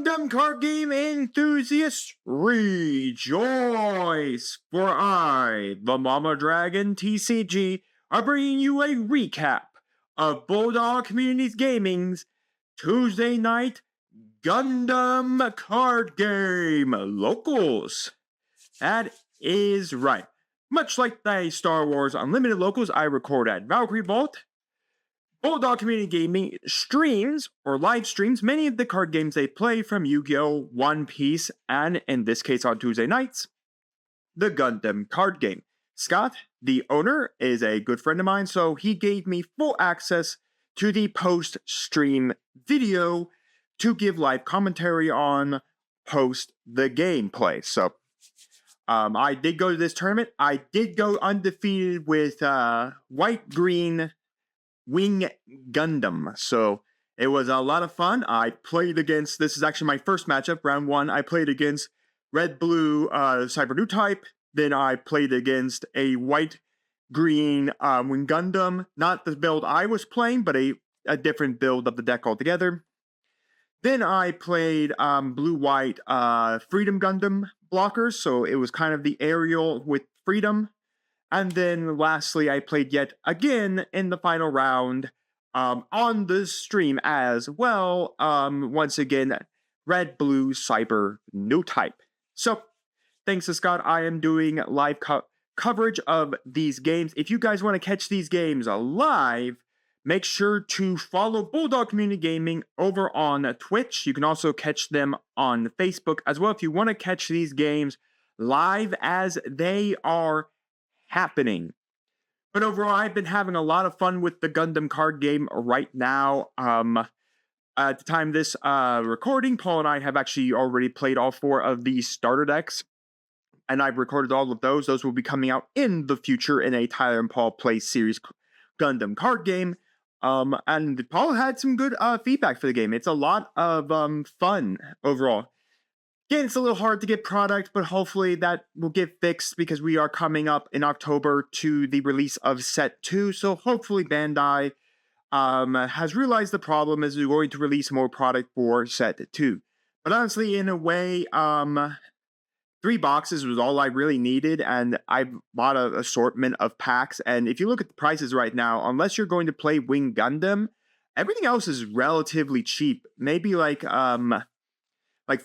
Gundam Card Game enthusiasts, rejoice! For I, the Mama Dragon TCG, are bringing you a recap of Bulldog Community Gaming's Tuesday night Gundam Card Game Locals. That is right. Much like the Star Wars Unlimited Locals I record at Valkyrie Vault, Bulldog Community Gaming streams or live streams many of the card games they play, from Yu-Gi-Oh!, One Piece, and in this case on Tuesday nights, the Gundam Card Game. Scott, the owner, is a good friend of mine, so he gave me full access to the post-stream video to give live commentary on post the gameplay. So, I did go to this tournament. I did go undefeated with white-green Wing Gundam, so it was a lot of fun. I played against, this is actually my first matchup, round 1. I played against red-blue Cyber-Newtype, then I played against a white-green Wing Gundam, not the build I was playing, but a different build of the deck altogether. Then I played blue-white Freedom Gundam blockers, so it was kind of the aerial with Freedom. And then lastly, I played yet again in the final round on the stream as well. Once again, red-blue Cyber-Newtype. So, thanks to Scott, I am doing live coverage of these games. If you guys want to catch these games live, make sure to follow Bulldog Community Gaming over on Twitch. You can also catch them on Facebook as well if you want to catch these games live as they are happening. But overall, I've been having a lot of fun with the Gundam Card Game right now. At the time of this recording, Paul and I have actually already played all 4 of these starter decks, and I've recorded all of those. Those will be coming out in the future in a Tyler and Paul Play Series Gundam Card Game. And Paul had some good feedback for the game. It's a lot of fun overall. Again, it's a little hard to get product, but hopefully that will get fixed because we are coming up in October to the release of Set 2. So hopefully Bandai has realized the problem as we're going to release more product for Set 2. But honestly, in a way, 3 boxes was all I really needed, and I bought an assortment of packs. And if you look at the prices right now, unless you're going to play Wing Gundam, everything else is relatively cheap. Maybe like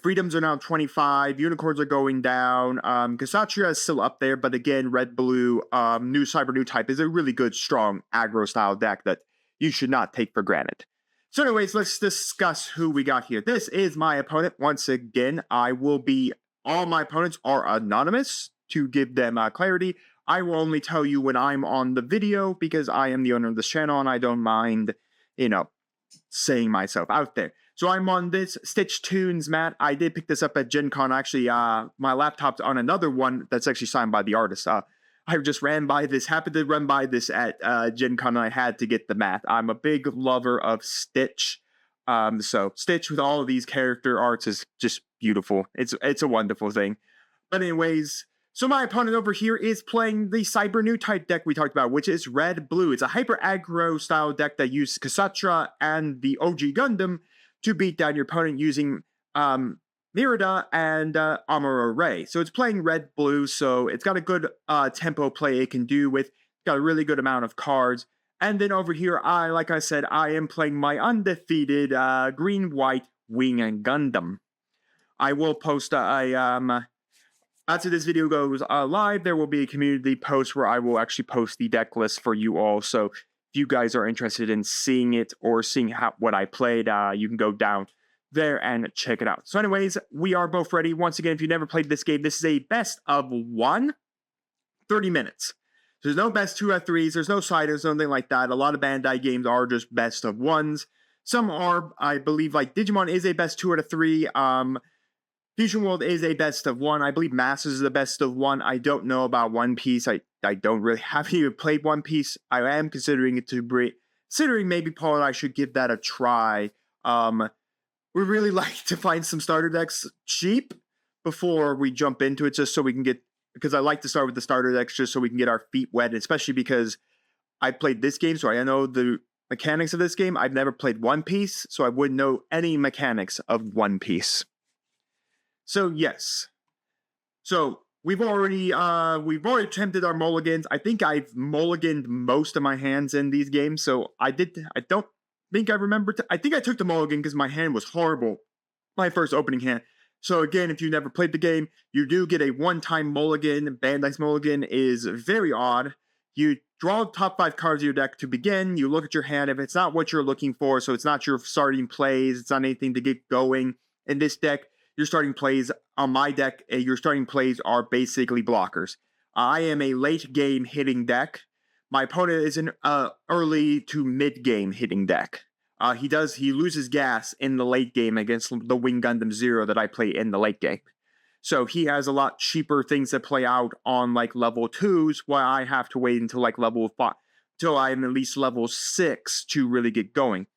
Freedoms are now 25, Unicorns are going down, 𝐒𝐍𝐶 is still up there, but again, red-blue, new Cyber-Newtype is a really good, strong aggro-style deck that you should not take for granted. So anyways, let's discuss who we got here. This is my opponent. Once again, all my opponents are anonymous to give them clarity. I will only tell you when I'm on the video because I am the owner of this channel and I don't mind, saying myself out there. So I'm on this Stitch Tunes mat. I did pick this up at Gen Con. Actually, my laptop's on another one that's actually signed by the artist. I just happened to run by this at Gen Con, and I had to get the mat. I'm a big lover of Stitch. So Stitch with all of these character arts is just beautiful. It's a wonderful thing. But anyways, so my opponent over here is playing the Cyber-Newtype deck we talked about, which is red-blue. It's a hyper-aggro style deck that uses 𝐒𝐍𝐶 and the OG Gundam to beat down your opponent using Merida and Amuro Ray. So it's playing red-blue, so it's got a good tempo play it can do with. It's got a really good amount of cards. And then over here, like I said, I am playing my undefeated green-white Wing Gundam. I will post after this video goes live, there will be a community post where I will actually post the deck list for you all. So if you guys are interested in seeing it or seeing what I played, you can go down there and check it out. So anyways, we are both ready. Once again, if you've never played this game, this is a best of 1, 30 minutes. There's no best 2 out of 3s, there's no siders, nothing like that. A lot of Bandai games are just best of 1s. Some are, I believe, like Digimon is a best 2 out of 3. Fusion World is a best of 1. I believe Masters is the best of 1. I don't know about One Piece. I don't really have even played One Piece. I am considering maybe Paul and I should give that a try. We really like to find some starter decks cheap before we jump into it, just so we can get, because I like to start with the starter decks just so we can get our feet wet, especially because I played this game, so I know the mechanics of this game. I've never played One Piece, so I wouldn't know any mechanics of One Piece. So yes. So we've already attempted our mulligans. I think I've mulliganed most of my hands in these games. So I don't think I remember. I think I took the mulligan because my hand was horrible. My first opening hand. So again, if you never played the game, you do get a one-time mulligan. Bandai's mulligan is very odd. You draw the top 5 cards of your deck to begin. You look at your hand. If it's not what you're looking for, so it's not your starting plays, it's not anything to get going. In this deck, your starting plays, on my deck, your starting plays are basically blockers. I am a late game hitting deck. My opponent is an early to mid game hitting deck. He loses gas in the late game against the Wing Gundam 0 that I play in the late game. So he has a lot cheaper things that play out on like level 2s, while I have to wait until like level 5, till I'm at least level 6 to really get going.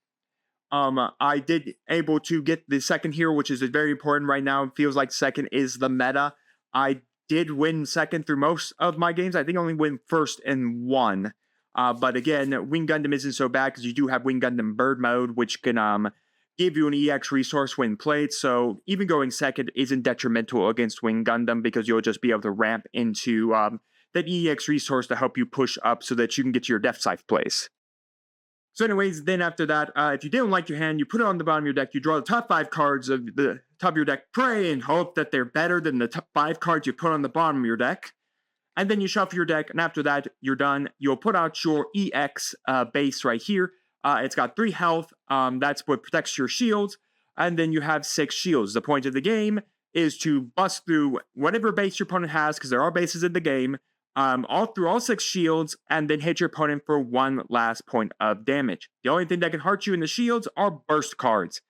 I did able to get the second hero, which is very important right now. It feels like second is the meta. I did win second through most of my games. I think I only win first in one. But again, Wing Gundam isn't so bad because you do have Wing Gundam Bird Mode, which can give you an EX resource when played. So even going second isn't detrimental against Wing Gundam because you'll just be able to ramp into that EX resource to help you push up so that you can get to your Death Scythe place. So anyways, then after that, if you didn't like your hand, you put it on the bottom of your deck, you draw the top 5 cards of the top of your deck, pray and hope that they're better than the top 5 cards you put on the bottom of your deck. And then you shuffle your deck, and after that, you're done. You'll put out your EX base right here. It's got 3 health. That's what protects your shields. And then you have 6 shields. The point of the game is to bust through whatever base your opponent has, because there are bases in the game, through all 6 shields, and then hit your opponent for 1 last point of damage. The only thing that can hurt you in the shields are burst cards.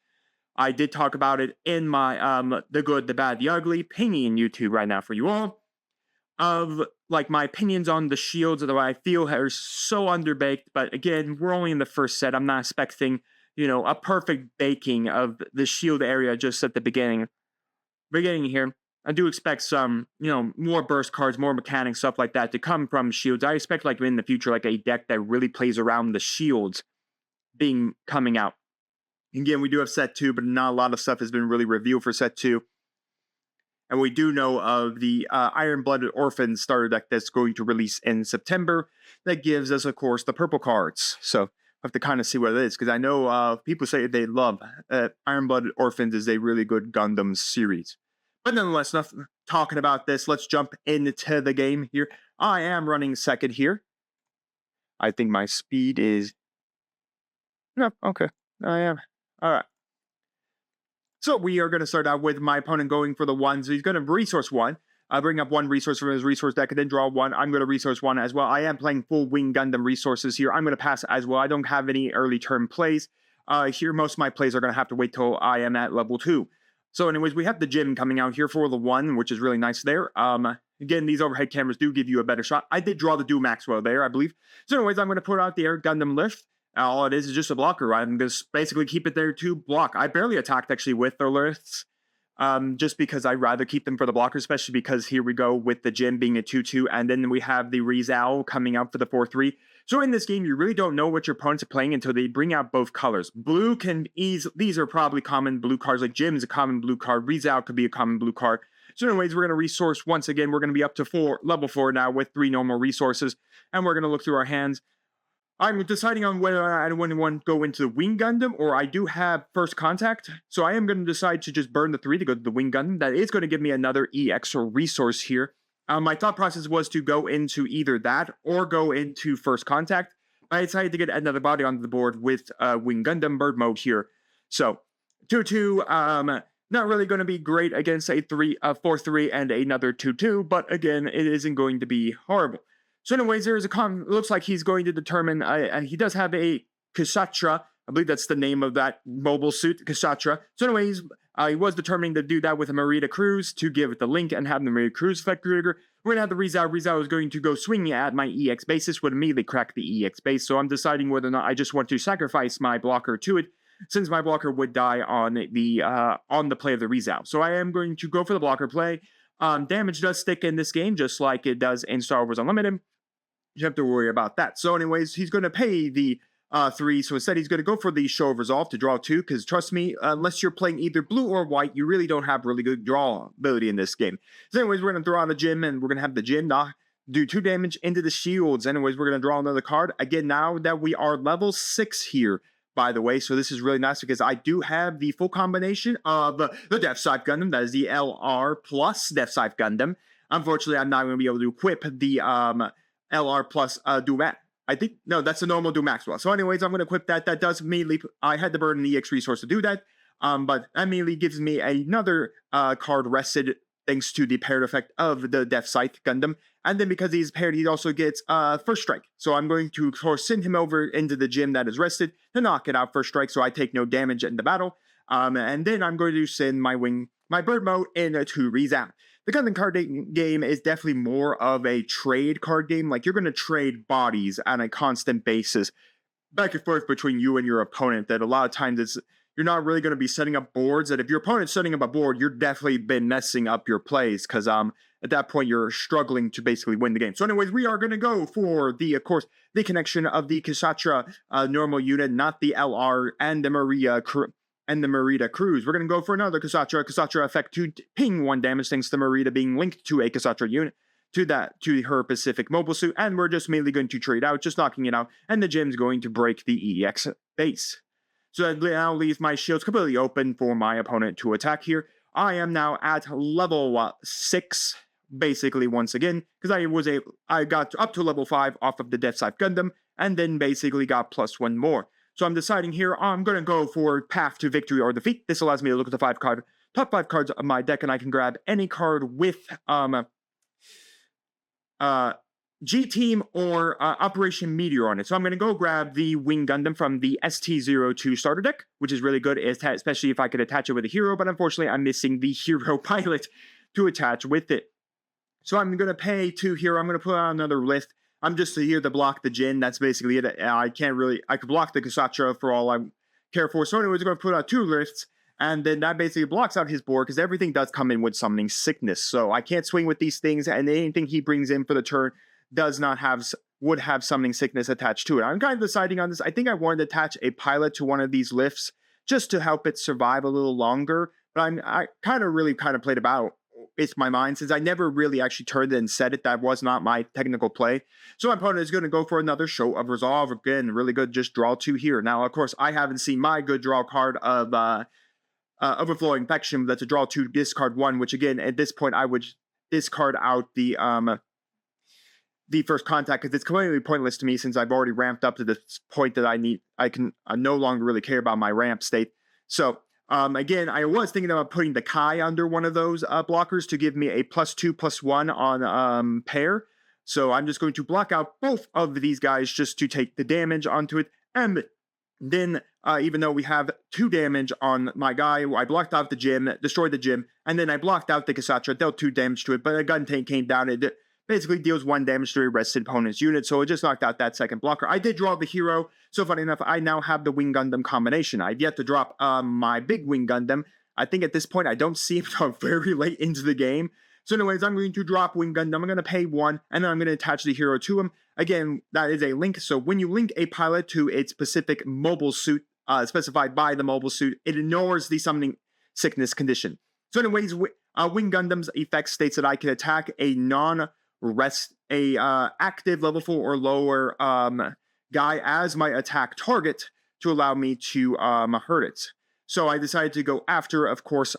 I did talk about it in my The Good, the Bad, the Ugly pinging in YouTube right now for you all. Of like my opinions on the shields that I feel are so underbaked, but again, we're only in the first set. I'm not expecting, a perfect baking of the shield area just at the beginning here. I do expect some, more burst cards, more mechanics, stuff like that to come from shields. I expect like in the future, like a deck that really plays around the shields coming out. Again, we do have set 2, but not a lot of stuff has been really revealed for set 2. And we do know of the Iron-Blooded Orphan starter deck that's going to release in September. That gives us, of course, the purple cards. So I have to kind of see what it is, because I know people say they love Iron-Blooded Orphans is a really good Gundam series. But nonetheless, enough talking about this. Let's jump into the game here. I am running second here. I think my speed is... No, okay. I am. All right. So we are going to start out with my opponent going for the 1. So he's going to resource 1. Bring up 1 resource from his resource deck and then draw 1. I'm going to resource 1 as well. I am playing full Wing Gundam resources here. I'm going to pass as well. I don't have any early turn plays. Here, most of my plays are going to have to wait till I am at level 2. So anyways, we have the gym coming out here for the 1, which is really nice there. Again, these overhead cameras do give you a better shot. I did draw the Do Maxwell there, I believe. So anyways, I'm going to put out the Air Gundam Lift. All it is just a blocker. I'm going to basically keep it there to block. I barely attacked actually with the lifts, just because I'd rather keep them for the blocker, especially because here we go with the gym being a 2-2, and then we have the 𝐒𝐍𝐿 coming out for the 4-3. So in this game, you really don't know what your opponents are playing until they bring out both colors. Blue can these are probably common blue cards, like Jim is a common blue card, 𝐒𝐍𝐿 could be a common blue card. So anyways, we're going to resource once again. We're going to be up to level 4 now with 3 normal resources, and we're going to look through our hands. I'm deciding on whether I want to go into the Wing Gundam, or I do have First Contact. So I am going to decide to just burn the 3 to go to the Wing Gundam. That is going to give me another EX or resource here. My thought process was to go into either that or go into First Contact. I decided to get another body onto the board with Wing Gundam Bird Mode here. So 2-2, not really going to be great against a 4-3 and another 2-2, but again, it isn't going to be horrible. So anyways, there is looks like he's going to determine, he does have a 𝐒𝐍𝐿. I believe that's the name of that mobile suit, 𝐒𝐍𝐿. So anyways, he was determining to do that with a Merida Cruz to give it the link and have the Merida Cruz effect trigger. We're going to have the 𝐒𝐍𝐿. 𝐒𝐍𝐿 is going to go swinging at my EX base. This would immediately crack the EX base, so I'm deciding whether or not I just want to sacrifice my blocker to it, since my blocker would die on the play of the 𝐒𝐍𝐿. So I am going to go for the blocker play. Damage does stick in this game, just like it does in Star Wars Unlimited. You have to worry about that. So anyways, he's going to pay the 3. So instead, he's going to go for the Show of Resolve to draw 2, because trust me, unless you're playing either blue or white, you really don't have really good draw ability in this game. So anyways, we're going to throw out a gym, and we're going to have the gym do 2 damage into the shields. Anyways, we're going to draw another card. Again, now that we are level 6 here, by the way, so this is really nice because I do have the full combination of the 𝐵𝐵 Gundam. That is the LR plus 𝐵𝐵 Gundam. Unfortunately, I'm not going to be able to equip the LR plus Dumat. I think, no, that's the normal do Maxwell. So anyways, I'm going to equip that. That does immediately, I had to burn an EX resource to do that. But that immediately gives me another card rested thanks to the paired effect of the 𝐵𝐵 Gundam. And then because he's paired, he also gets first strike. So I'm going to, of course, send him over into the gym that is rested to knock it out first strike so I take no damage in the battle. And then I'm going to send my bird mode into 𝐒𝐍𝐍𝐄𝐃. The Gundam Card Game is definitely more of a trade card game. Like, you're going to trade bodies on a constant basis back and forth between you and your opponent. That a lot of times you're not really going to be setting up boards. That if your opponent's setting up a board, you're definitely been messing up your plays, because at that point you're struggling to basically win the game. So anyways, we are going to go for of course, the connection of the 𝐶𝑠atra normal unit, not the LR and the Merida Cruise. We're going to go for another 𝐶𝑠atra effect to ping 1 damage thanks to Merida being linked to a 𝐶𝑠atra unit to her Pacific mobile suit, and we're just mainly going to trade out, just knocking it out, and the gym's going to break the EX base. So that now leaves my shields completely open for my opponent to attack here. I am now at level 6, basically, once again, because I got up to level 5 off of the 𝐵𝐵 Gundam, and then basically got +1 more. So I'm deciding here, I'm going to go for Path to Victory or Defeat. This allows me to look at the top 5 cards of my deck, and I can grab any card with G-Team or Operation Meteor on it. So I'm going to go grab the Wing Gundam from the ST-02 starter deck, which is really good, especially if I could attach it with a hero, but unfortunately I'm missing the hero pilot to attach with it. So I'm going to pay 2 here. I'm going to put out another list. I'm just here to block the Jin. That's basically it. I could block the 𝐶𝑠atra for all I care for. So anyways, I'm going to put out 2 lists, and then that basically blocks out his board, because everything does come in with Summoning Sickness. So I can't swing with these things, and anything he brings in for the turn would have Summoning Sickness attached to it. I'm kind of deciding on this. I think I wanted to attach a pilot to one of these lifts just to help it survive a little longer, but I kind of played about it's my mind, since I never really actually turned it and said it. That was not my technical play. So my opponent is going to go for another Show of Resolve. Again, really good, just draw 2 here. Now, of course, I haven't seen my good draw card of Overflowing Infection. That's a draw 2, discard 1, which again, at this point, I would discard out the First Contact, because it's completely pointless to me, since I've already ramped up to this point that I no longer really care about my ramp state. So again, I was thinking about putting the 𝐂𝐒 under one of those blockers to give me a +2/+1 on pair. So I'm just going to block out both of these guys just to take the damage onto it. And then, even though we have 2 damage on my guy, I blocked out the gym, destroyed the gym, and then I blocked out the 𝐶𝑠atra, dealt 2 damage to it, but a gun tank came down. It basically deals 1 damage to a rested opponent's unit, so it just knocked out that second blocker. I did draw the hero, so funny enough, I now have the Wing Gundam combination. I've yet to drop my big Wing Gundam. I think at this point, I don't see him until very late into the game. So anyways, I'm going to drop Wing Gundam. I'm going to pay 1, and then I'm going to attach the hero to him. Again, that is a link, so when you link a pilot to its specific mobile suit, specified by the mobile suit, it ignores the Summoning Sickness condition. So anyways, Wing Gundam's effect states that I can attack a active level 4 or lower guy as my attack target to allow me to hurt it. So I decided to go after, of course,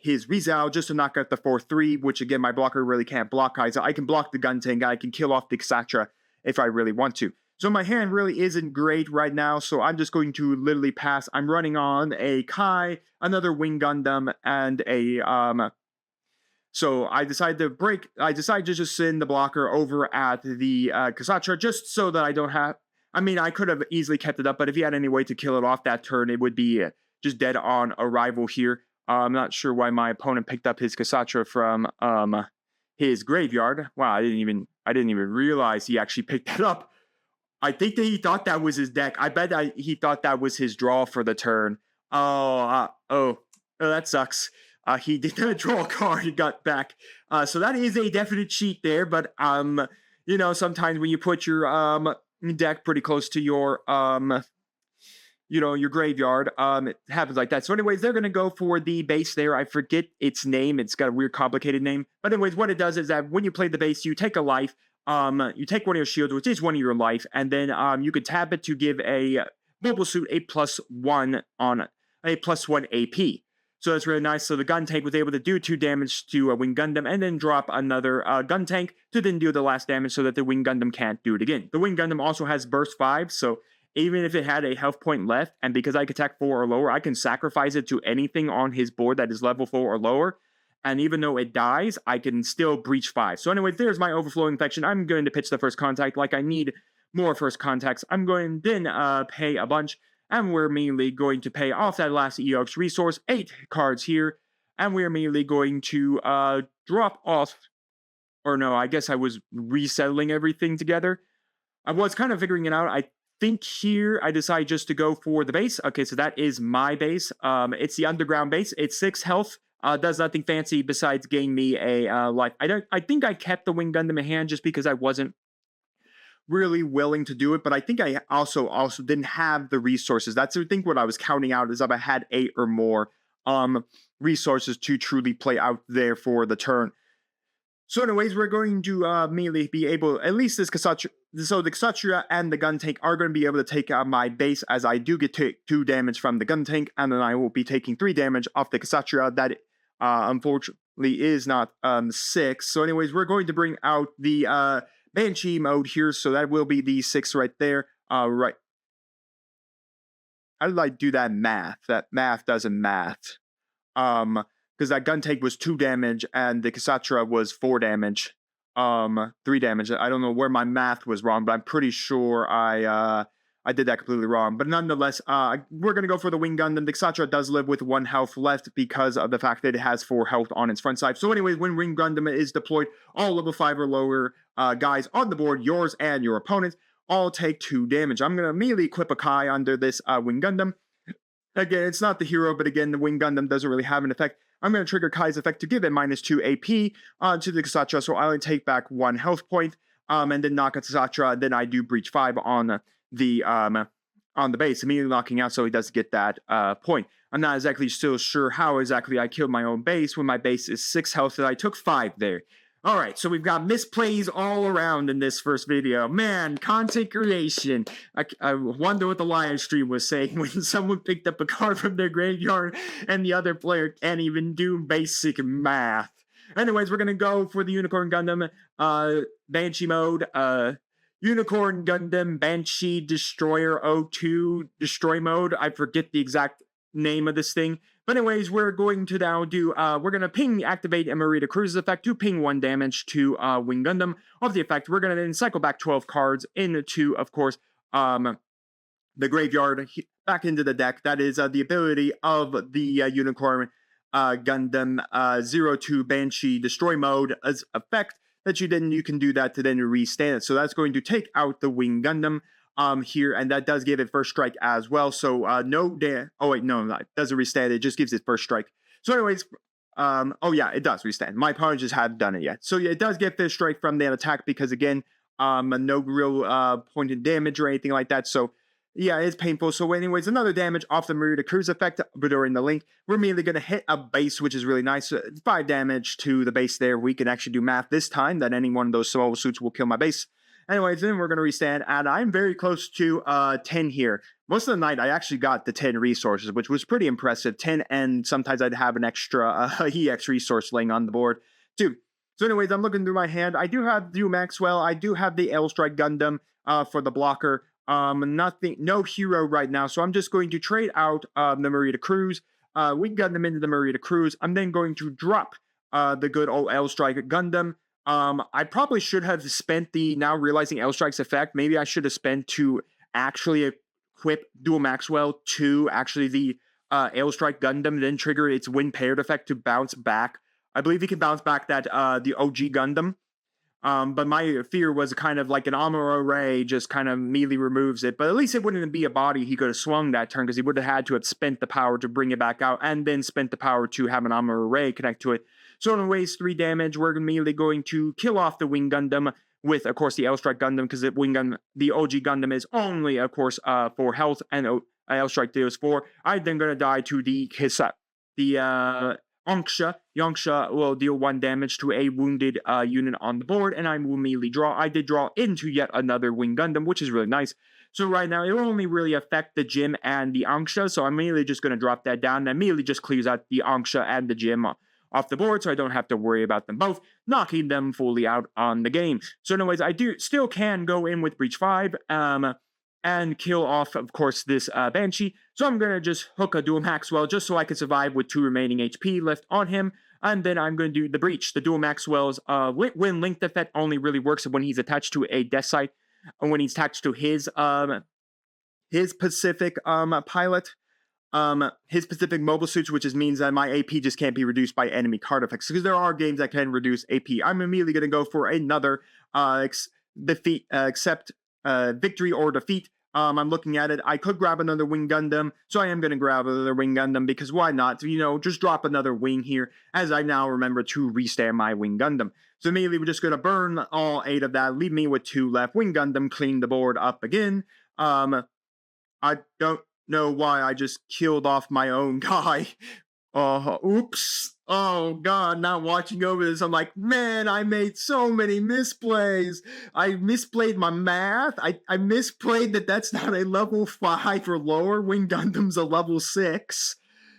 his 𝐒𝐍𝐶 just to knock out the 4/3, which again, my blocker really can't block guys. I can block the gun tank, I can kill off the 𝐶𝑠atra if I really want to. So my hand really isn't great right now, so I'm just going to literally pass. I'm running on a 𝐂𝐒, another Wing Gundam, and a so I decided to just send the blocker over at the 𝐶𝑠atra, just so that I don't have, I mean, I could have easily kept it up, but if he had any way to kill it off that turn, it would be just dead on arrival here. I'm not sure why my opponent picked up his 𝐶𝑠atra from his graveyard. Wow, I didn't even realize he actually picked that up. I think that he thought that was his deck. I bet he thought that was his draw for the turn. Oh, that sucks. He did not draw a card and got back. So that is a definite cheat there, but you know, sometimes when you put your deck pretty close to your your graveyard. It happens like that. So anyways, they're going to go for the base there. I forget its name. It's got a weird, complicated name. But anyways, what it does is that when you play the base, you take a life. You take one of your shields, which is one of your life, and then you could tap it to give a mobile suit a +1 on a +1 AP. So that's really nice. So the gun tank was able to do 2 damage to a Wing Gundam and then drop another gun tank to then do the last damage so that the Wing Gundam can't do it again. The Wing Gundam also has burst 5, so even if it had a health point left, and because I can attack 4 or lower, I can sacrifice it to anything on his board that is level 4 or lower. And even though it dies, I can still breach 5. So anyways, there's my overflowing infection. I'm going to pitch the first contact like I need more first contacts. I'm going to then pay a bunch. And we're immediately going to pay off that last EOX resource, 8 cards here, and we're immediately going to drop off, or no, I guess I was resettling everything together. I was kind of figuring it out. I think here I decided just to go for the base. Okay, so that is my base. It's the underground base. It's 6 health. Does nothing fancy besides gain me a life. I think I kept the Wing Gundam in hand just because I wasn't really willing to do it, but I think I also didn't have the resources. That's I think what I was counting out is if I had 8 or more resources to truly play out there for the turn. So anyways, we're going to immediately be able, at least this 𝐒𝐍𝐶, so the 𝐒𝐶 and the gun tank are going to be able to take out my base, as I do get 2 damage from the gun tank, and then I will be taking 3 damage off the 𝐒𝐶 that unfortunately is not 6. So anyways, we're going to bring out the Banshee mode here, so that will be the 6 right there. Right. How did I do that math? That math doesn't math. Because that gun tank was 2 damage, and the 𝐒𝐶 was 4 damage. 3 damage. I don't know where my math was wrong, but I'm pretty sure I did that completely wrong. But nonetheless, we're going to go for the Wing Gundam. The 𝐒𝐶 does live with 1 health left because of the fact that it has 4 health on its front side. So anyways, when Wing Gundam is deployed, all level 5 or lower guys on the board, yours and your opponents, all take 2 damage. I'm going to immediately equip a 𝐂𝐒 under this Wing Gundam. Again, it's not the hero, but again, the Wing Gundam doesn't really have an effect. I'm going to trigger 𝐂𝐼's effect to give it -2 AP to the 𝐒𝐶, so I only take back 1 health point, and then knock at 𝐒𝐶. Then I do breach 5 on the base, immediately knocking out, so he doesn't get that point. I'm not exactly still sure how exactly I killed my own base when my base is 6 health, and I took 5 there. Alright, so we've got misplays all around in this first video. Man, content creation. I wonder what the live stream was saying when someone picked up a card from their graveyard and the other player can't even do basic math. Anyways, we're going to go for the Unicorn Gundam Banshee mode. Unicorn Gundam Banshee Destroyer 02 Destroy mode. I forget the exact name of this thing. But anyways, we're going to now do, we're going to ping activate Emerita Cruise's effect to ping 1 damage to Wing Gundam. Of the effect, we're going to then cycle back 12 cards into, of course, the graveyard, back into the deck. That is the ability of the Unicorn Gundam 02 Banshee Destroy mode as effect that you can do that to then restand it. So that's going to take out the Wing Gundam here, and that does give it first strike as well. So no oh wait, no, it doesn't restand, it just gives it first strike. So anyways, oh yeah, it does restand. My opponent just hadn't done it yet. So yeah, it does get first strike from that attack because again, no real pointed damage or anything like that. So yeah, it's painful. So anyways, another damage off the Emerita Cruise effect during the link. We're immediately going to hit a base, which is really nice. 5 damage to the base there. We can actually do math this time that any one of those small suits will kill my base. Anyways, then we're going to restand, and I'm very close to 10 here. Most of the night, I actually got the 10 resources, which was pretty impressive. 10, and sometimes I'd have an extra EX resource laying on the board, too. So anyways, I'm looking through my hand. I do have the Maxwell. I do have the L-Strike Gundam for the blocker. No hero right now, so I'm just going to trade out the Emerita Cruise. We got them into the Emerita Cruise. I'm then going to drop the good old L-Strike Gundam. I probably should have spent now realizing L-Strike's effect. Maybe I should have spent to actually equip Dual Maxwell to actually the L-Strike Gundam, then trigger its wind paired effect to bounce back. I believe he can bounce back that the OG Gundam. But my fear was kind of like an armor array just kind of immediately removes it. But at least it wouldn't be a body he could have swung that turn because he would have had to have spent the power to bring it back out and then spent the power to have an armor array connect to it. So anyways, 3 damage. We're immediately going to kill off the Wing Gundam with, of course, the L-Strike Gundam, because the the OG Gundam is only, of course, for health, and L-Strike deals 4. I'm then going to die to the 𝐒𝐍𝐶. The 𝐒𝐲. The 𝐒𝐲 will deal 1 damage to a wounded unit on the board, and I will immediately draw. I did draw into yet another Wing Gundam, which is really nice. So right now, it will only really affect the Jim and the 𝐒𝐲, so I'm immediately just going to drop that down, and immediately just clears out the 𝐒𝐲 and the Jim off the board, so I don't have to worry about them both, knocking them fully out on the game. So anyways, I still can go in with Breach 5, and kill off, of course, this Banshee. So I'm going to just hook a Dual Maxwell just so I can survive with 2 remaining HP left on him. And then I'm going to do the Breach. The Dual Maxwell's when linked effect only really works when he's attached to a death site, and when he's attached to his Pacific pilot. His specific mobile suits, which means that my AP just can't be reduced by enemy card effects, because there are games that can reduce AP. I'm immediately going to go for another victory or defeat. I'm looking at it. I could grab another Wing Gundam, so I am going to grab another Wing Gundam, because why not? You know, just drop another wing here, as I now remember to restand my Wing Gundam. So immediately we're just going to burn all 8 of that, leave me with 2 left. Wing Gundam, clean the board up again. I don't know why I just killed off my own guy. Oops. Oh god, not watching over this, I'm like, man, I made so many misplays. I misplayed my math. I misplayed that's not a level 5 or lower. Wing Gundam's a level 6.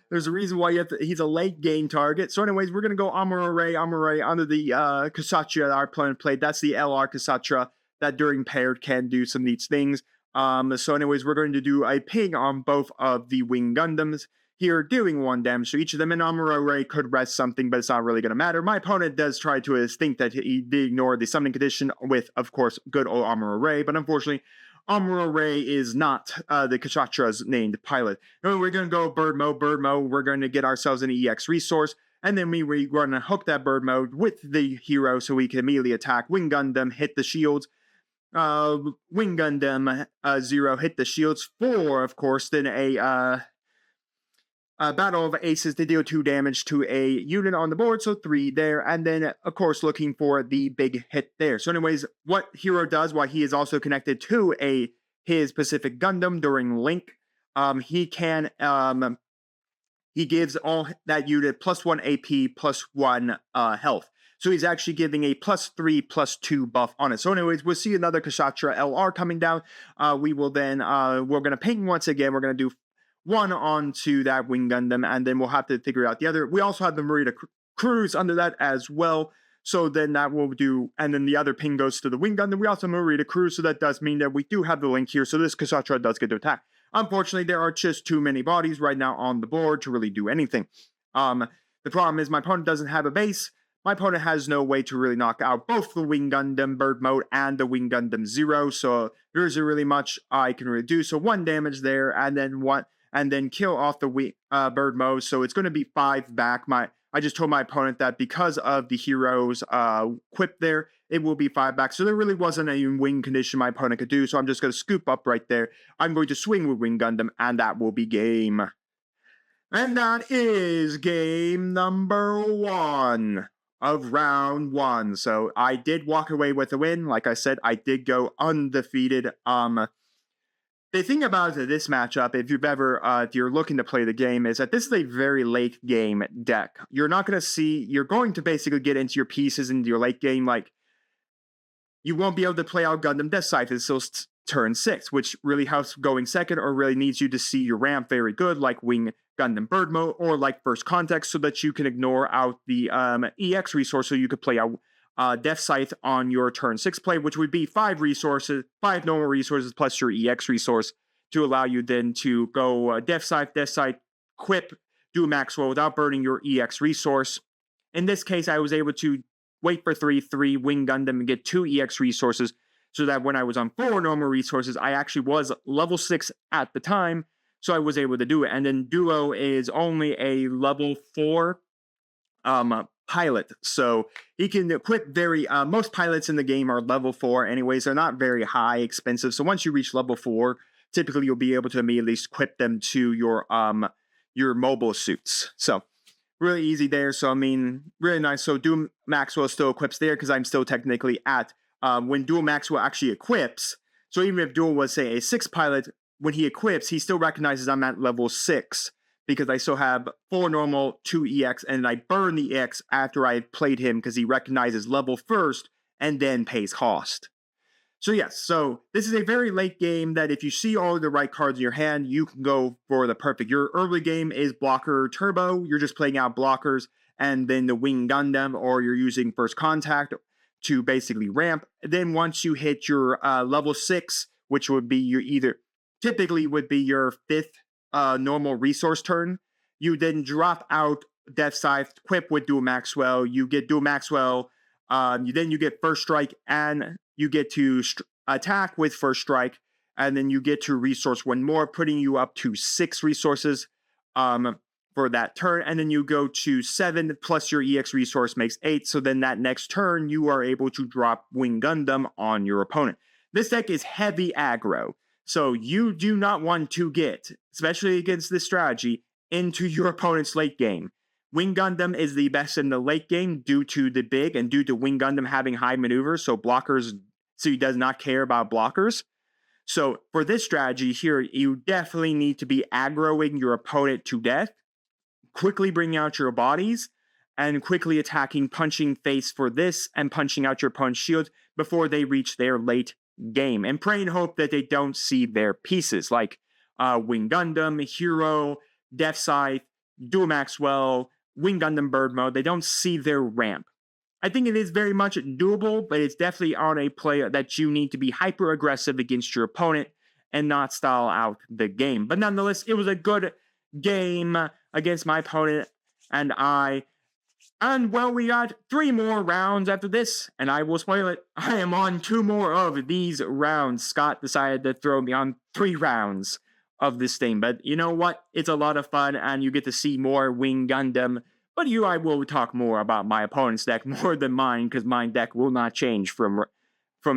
There's a reason why he's a late game target. So anyways, we're going to go Amuro-Ray under the 𝐒𝐶𝐘𝐒 that our opponent played. That's the LR 𝐒𝐶𝐘𝐒 that during paired can do some neat things. So anyways, we're going to do a ping on both of the Wing Gundams here, doing 1 damage to each of them, and Amuro-Ray could rest something, but it's not really going to matter. My opponent does try to think that he did ignore the summoning condition with, of course, good old Amuro-Ray, but unfortunately, Amuro-Ray is not the 𝐒𝐶𝐘𝐒's named pilot. No, we're going to go bird mode. We're going to get ourselves an EX resource, and then we're going to hook that bird mode with the hero so we can immediately attack Wing Gundam, hit the shields. Wing Gundam 0 hit the shields. 4, of course, then a Battle of Aces to deal 2 damage to a unit on the board, so 3 there, and then, of course, looking for the big hit there. So anyways, what hero does, while he is also connected to his Pacific Gundam during Link, he gives all that unit +1 AP, +1 health. So he's actually giving a +3, +2 buff on it. So anyways, we'll see another 𝐒𝐶𝐘𝐒 LR coming down. We will then, we're going to ping once again. We're going to do 1 onto that Wing Gundam, and then we'll have to figure out the other. We also have the Merida Cruise under that as well. So then that will do, and then the other ping goes to the Wing Gundam. We also have Merida Cruise, so that does mean that we do have the link here. So this 𝐒𝐶𝐘𝐒 does get to attack. Unfortunately, there are just too many bodies right now on the board to really do anything. The problem is my opponent doesn't have a base. My opponent has no way to really knock out both the Wing Gundam Bird Mode and the Wing Gundam 0, so there isn't really much I can really do. So 1 damage there, and then kill off the Bird Mode. So it's going to be 5 back. I just told my opponent that because of the hero's quip there, it will be 5 back. So there really wasn't a wing condition my opponent could do. So I'm just going to scoop up right there. I'm going to swing with Wing Gundam, and that will be game. And that is game number 1 of round 1. So I did walk away with a win. Like I said, I did go undefeated. The thing about this matchup, if you're looking to play the game, is that this is a very late game deck. You're going to basically get into your pieces into your late game. Like, you won't be able to play out Gundam Death Scythe until turn 6, which really helps going second, or really needs you to see your ramp very good, like Wing Gundam Bird Mode, or like First Contact, so that you can ignore out the EX resource, so you could play out Death Scythe on your turn 6 play, which would be 5 normal resources plus your EX resource, to allow you then to go Death Scythe, quip, do Maxwell without burning your EX resource. In this case, I was able to wait for 3 Wing Gundam and get 2 EX resources, so that when I was on 4 normal resources, I actually was level 6 at the time, so I was able to do it. And then Duo is only a level 4 pilot, so he can equip most pilots in the game are level 4 anyways. They're not very high expensive, so once you reach level 4, typically you'll be able to immediately equip them to your mobile suits. So really easy there. So I mean, really nice. So Doom Maxwell still equips there, because I'm still technically at when Dual Maxwell actually equips. So even if Dual was, say, a 6 pilot, when he equips, he still recognizes I'm at level 6 because I still have 4 normal, 2 EX, and I burn the EX after I played him because he recognizes level first and then pays cost. So yes, so this is a very late game that if you see all the right cards in your hand, you can go for the perfect. Your early game is Blocker Turbo. You're just playing out blockers, and then the Wing Gundam, or you're using First Contact to basically ramp. Then once you hit your level 6, which would be your typically would be your 5th normal resource turn, you then drop out Death Scythe, equip with Dual Maxwell. You get Dual Maxwell. Then you get First Strike, and you get to attack with First Strike, and then you get to resource 1 more, putting you up to 6 resources for that turn, and then you go to 7, plus your EX resource makes 8, so then that next turn, you are able to drop Wing Gundam on your opponent. This deck is heavy aggro, so you do not want to get, especially against this strategy, into your opponent's late game. Wing Gundam is the best in the late game due to the big and due to Wing Gundam having high maneuvers, so he does not care about blockers. So for this strategy here, you definitely need to be aggroing your opponent to death, quickly bringing out your bodies, and quickly attacking, punching face for this, and punching out your opponent's shield before they reach their late game. And pray and hope that they don't see their pieces, like Wing Gundam, Hero, Death Scythe, Dual Maxwell, Wing Gundam Bird Mode. They don't see their ramp. I think it is very much doable, but it's definitely on a play that you need to be hyper-aggressive against your opponent and not style out the game. But nonetheless, it was a good game against my opponent and I. And well, we got 3 more rounds after this, and I will spoil it. I am on 2 more of these rounds. Scott decided to throw me on 3 rounds of this thing, but you know what? It's a lot of fun, and you get to see more Wing Gundam. But I will talk more about my opponent's deck more than mine, because my deck will not change from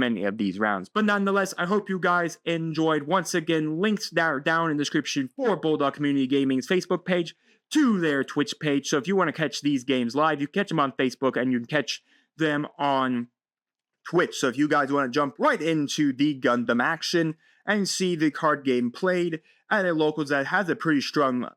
any of these rounds. But nonetheless, I hope you guys enjoyed. Once again, links down in the description for Bulldog Community Gaming's Facebook page to their Twitch page. So if you want to catch these games live, you can catch them on Facebook, and you can catch them on Twitch. So if you guys want to jump right into the Gundam action and see the card game played at a locals that has a pretty strong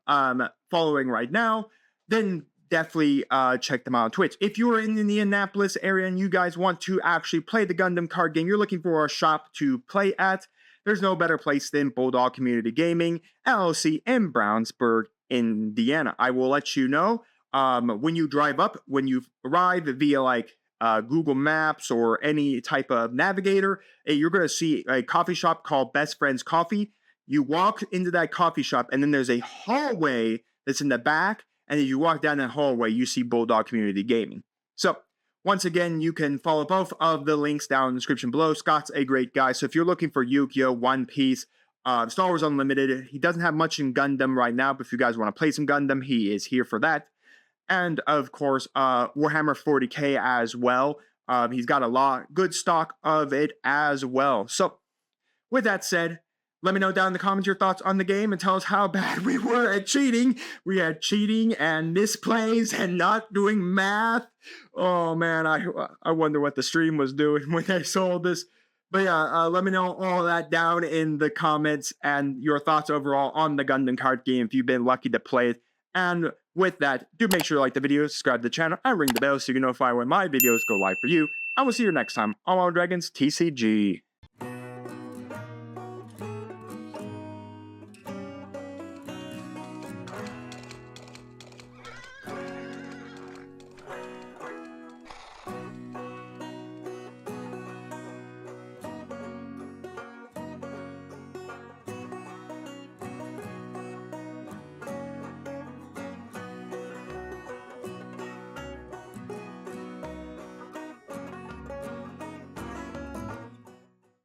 following right now, then definitely check them out on Twitch. If you're in the Indianapolis area and you guys want to actually play the Gundam card game, you're looking for a shop to play at, there's no better place than Bulldog Community Gaming LLC in Brownsburg, Indiana. I will let you know when you drive up, when you arrive via like Google Maps or any type of navigator, you're going to see a coffee shop called Best Friends Coffee. You walk into that coffee shop, and then there's a hallway that's in the back, and as you walk down that hallway, you see Bulldog Community Gaming. So, once again, you can follow both of the links down in the description below. Scott's a great guy, so if you're looking for Yu-Gi-Oh!, One Piece, Star Wars Unlimited, he doesn't have much in Gundam right now, but if you guys want to play some Gundam, he is here for that. And, of course, Warhammer 40k as well. He's got a good stock of it as well. So, with that said, let me know down in the comments your thoughts on the game and tell us how bad we were at cheating. We had cheating and misplays and not doing math. Oh man, I wonder what the stream was doing when they sold this. But yeah, let me know all that down in the comments and your thoughts overall on the Gundam card game if you've been lucky to play it. And with that, do make sure to like the video, subscribe to the channel, and ring the bell so you can notify when my videos go live for you. I will see you next time on Wild Dragons TCG.